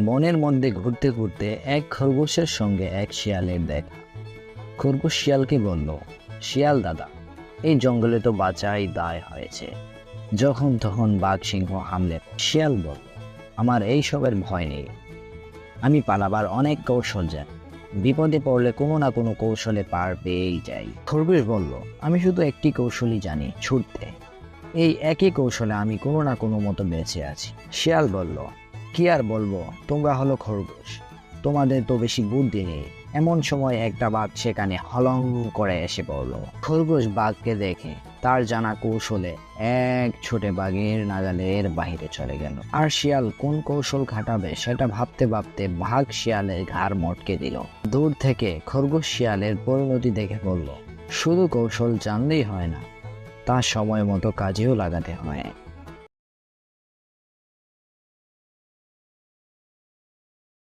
বনের মধ্যে ঘুরতে ঘুরতে এক খরগোশের সঙ্গে এক শিয়ালের দেখা। খরগোশ শিয়ালকে বলল, শিয়াল দাদা, এই জঙ্গলে তো বাঁচাই দায় হয়েছে, যখন তখন বাঘ সিংহ হামলে পড়ে। শিয়াল বলল, আমার এই সবের ভয় নেই, আমি পালাবার অনেক কৌশল জানি, বিপদে পড়লে কোনো না কোনো কৌশলে পার পেয়েই যাই। খরগোশ বলল, আমি শুধু একটি কৌশলই জানি, ছুটতে। এই একই কৌশলে আমি কোনো না কোনো মতো বেঁচে আছি। শিয়াল বলল, কি আর বলবো, তোমরা হলো খরগোশ, তোমাদের তো বেশি বুদ্ধি নেই। এমন সময় একটা বাঘ সেখানে হলং করে এসে পড়ল। খরগোশ বাঘকে দেখে তার জানা কৌশলে এক ছোটে বাঘের নাগালের বাহিরে চলে গেল। আর শিয়াল কোন কৌশল খাটাবে সেটা ভাবতে ভাবতে বাঘ শিয়ালের ঘাড় মটকে দিল। দূর থেকে খরগোশ শিয়ালের পরিণতি দেখে বলল, শুধু কৌশল জানলেই হয় না, তা সময় মতো কাজেও লাগাতে হয়।